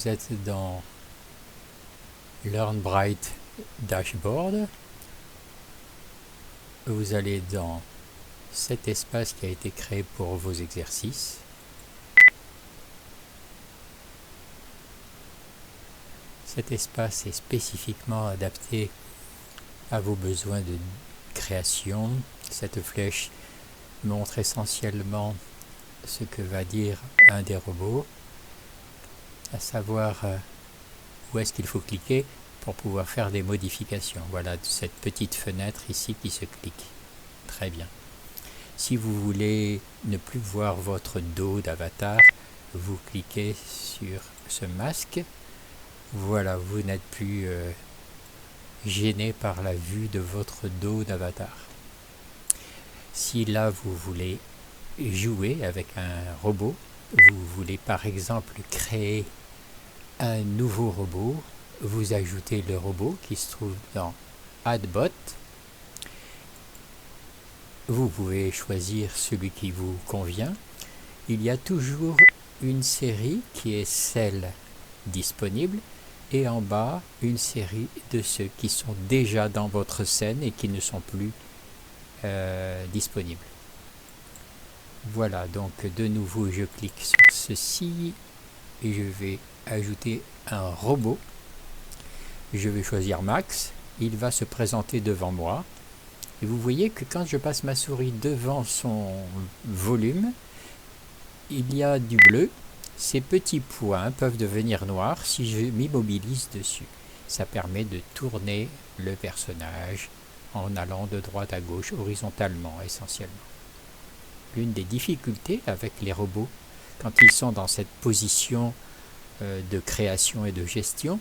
vous êtes dans Learn Bright Dashboard. Vous allez dans cet espace qui a été créé pour vos exercices. Cet espace est spécifiquement adapté à vos besoins de création. Cette flèche montre essentiellement ce que va dire un des robots, à savoir où est-ce qu'il faut cliquer pour pouvoir faire des modifications. Voilà cette petite fenêtre ici qui se clique. Très bien. Si vous voulez ne plus voir votre dos d'avatar, vous cliquez sur ce masque. Voilà, vous n'êtes plus gêné par la vue de votre dos d'avatar. Si là vous voulez jouer avec un robot, vous voulez par exemple créer un nouveau robot, vous ajoutez le robot qui se trouve dans Add Bot. Vous pouvez choisir celui qui vous convient. Il y a toujours une série qui est celle disponible et en bas une série de ceux qui sont déjà dans votre scène et qui ne sont plus disponibles. Voilà, donc de nouveau je clique sur ceci et je vais ajouter un robot. Je vais choisir Max, il va se présenter devant moi et vous voyez que quand je passe ma souris devant son volume, il y a du bleu. Ces petits points peuvent devenir noirs si je m'immobilise dessus. Ça permet de tourner le personnage en allant de droite à gauche horizontalement essentiellement. L'une des difficultés avec les robots, quand ils sont dans cette position de création et de gestion,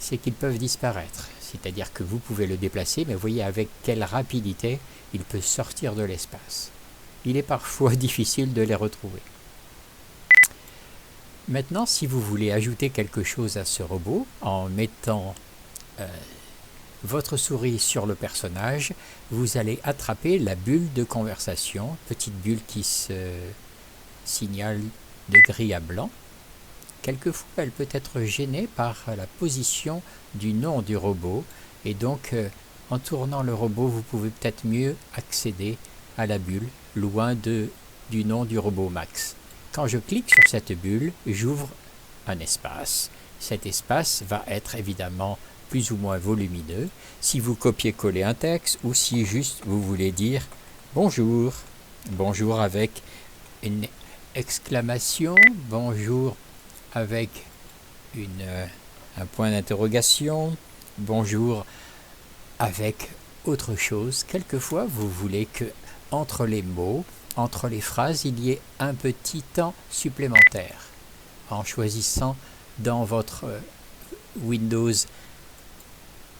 c'est qu'ils peuvent disparaître. C'est-à-dire que vous pouvez le déplacer, mais voyez avec quelle rapidité il peut sortir de l'espace. Il est parfois difficile de les retrouver. Maintenant, si vous voulez ajouter quelque chose à ce robot, en mettant votre souris sur le personnage, vous allez attraper la bulle de conversation, petite bulle qui se signale de gris à blanc. Quelquefois, elle peut être gênée par la position du nom du robot et donc en tournant le robot, vous pouvez peut-être mieux accéder à la bulle loin du nom du robot Max. Quand je clique sur cette bulle, j'ouvre un espace. Cet espace va être évidemment plus ou moins volumineux si vous copiez-collez un texte ou si juste vous voulez dire bonjour. Bonjour avec une exclamation, bonjour avec un point d'interrogation, bonjour avec autre chose. Quelquefois, vous voulez que entre les mots, entre les phrases, il y ait un petit temps supplémentaire. En choisissant dans votre Windows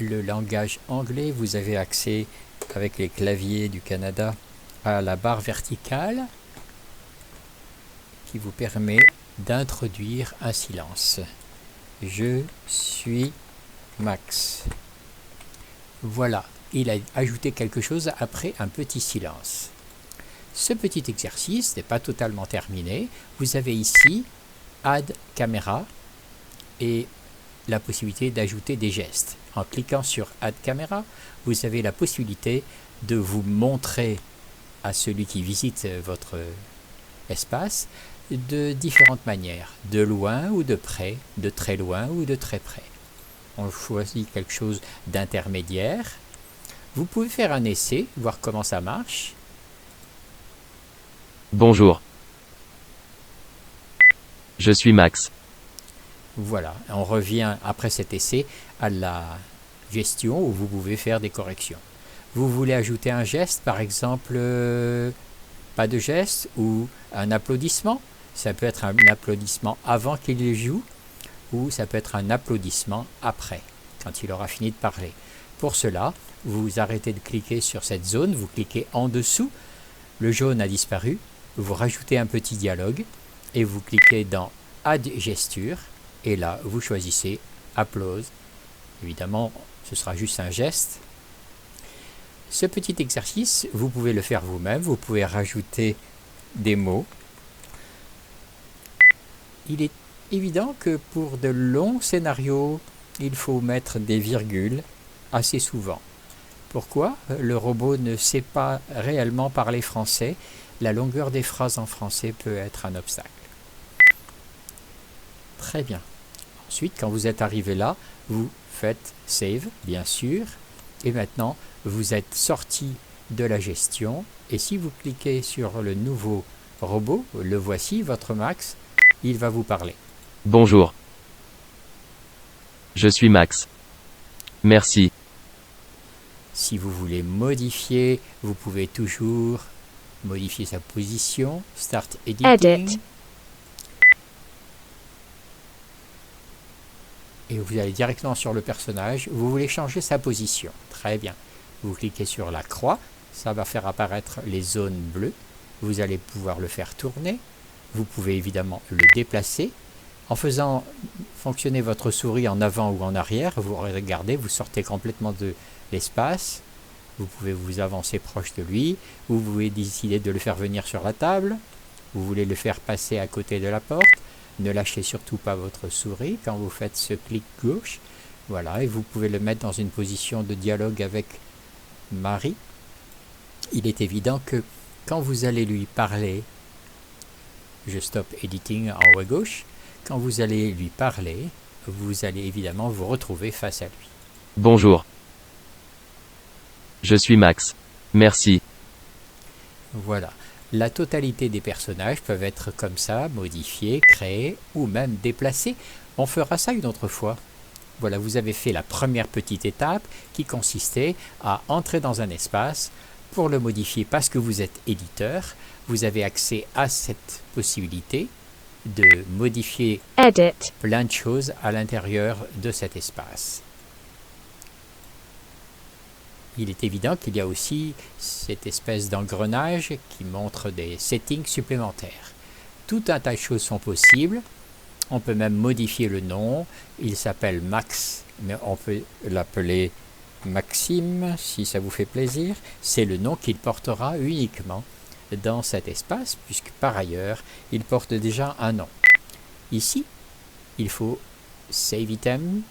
le langage anglais, vous avez accès avec les claviers du Canada à la barre verticale qui vous permet d'introduire un silence. Je suis Max. Voilà, il a ajouté quelque chose après un petit silence. Ce petit exercice n'est pas totalement terminé. Vous avez ici Add Camera et la possibilité d'ajouter des gestes. En cliquant sur Add Camera, vous avez la possibilité de vous montrer à celui qui visite votre espace de différentes manières, de loin ou de près, de très loin ou de très près. On choisit quelque chose d'intermédiaire. Vous pouvez faire un essai, voir comment ça marche. Bonjour. Je suis Max. Voilà, on revient après cet essai à la gestion où vous pouvez faire des corrections. Vous voulez ajouter un geste, par exemple, pas de geste ou un applaudissement. Ça peut être un applaudissement avant qu'il joue ou ça peut être un applaudissement après, quand il aura fini de parler. Pour cela, vous arrêtez de cliquer sur cette zone, vous cliquez en dessous, le jaune a disparu, vous rajoutez un petit dialogue et vous cliquez dans Add gesture et là, vous choisissez Applause. Évidemment, ce sera juste un geste. Ce petit exercice, vous pouvez le faire vous-même, vous pouvez rajouter des mots. Il est évident que pour de longs scénarios, il faut mettre des virgules assez souvent. Pourquoi? Le robot ne sait pas réellement parler français. La longueur des phrases en français peut être un obstacle. Très bien. Ensuite, quand vous êtes arrivé là, vous faites Save, bien sûr. Et maintenant, vous êtes sorti de la gestion. Et si vous cliquez sur le nouveau robot, le voici, votre Max, il va vous parler. Bonjour. Je suis Max. Merci. Si vous voulez modifier, vous pouvez toujours modifier sa position. Start Editing. Edit. Et vous allez directement sur le personnage. Vous voulez changer sa position. Très bien. Vous cliquez sur la croix. Ça va faire apparaître les zones bleues. Vous allez pouvoir le faire tourner. Vous pouvez évidemment le déplacer. En faisant fonctionner votre souris en avant ou en arrière, vous regardez, vous sortez complètement de l'espace. Vous pouvez vous avancer proche de lui. Vous pouvez décider de le faire venir sur la table. Vous voulez le faire passer à côté de la porte. Ne lâchez surtout pas votre souris quand vous faites ce clic gauche. Voilà, et vous pouvez le mettre dans une position de dialogue avec Marie. Il est évident que quand vous allez lui parler, je stop editing en haut à gauche, quand vous allez lui parler, vous allez évidemment vous retrouver face à lui. Bonjour. Je suis Max. Merci. Voilà. La totalité des personnages peuvent être comme ça, modifiés, créés ou même déplacés. On fera ça une autre fois. Voilà, vous avez fait la première petite étape qui consistait à entrer dans un espace pour le modifier parce que vous êtes éditeur. Vous avez accès à cette possibilité de modifier Edit. plein de choses à l'intérieur de cet espace. Il est évident qu'il y a aussi cette espèce d'engrenage qui montre des settings supplémentaires. Tout un tas de choses sont possibles. On peut même modifier le nom. Il s'appelle Max, mais on peut l'appeler Maxime si ça vous fait plaisir. C'est le nom qu'il portera uniquement dans cet espace, puisque par ailleurs, il porte déjà un nom. Ici, il faut Save Item.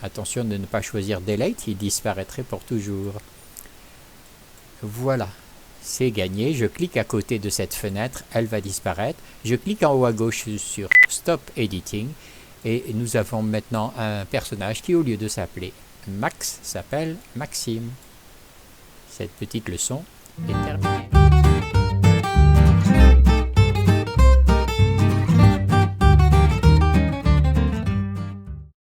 Attention de ne pas choisir Delete, il disparaîtrait pour toujours. Voilà, c'est gagné. Je clique à côté de cette fenêtre, elle va disparaître. Je clique en haut à gauche sur Stop Editing et nous avons maintenant un personnage qui, au lieu de s'appeler Max, s'appelle Maxime. Cette petite leçon est terminée.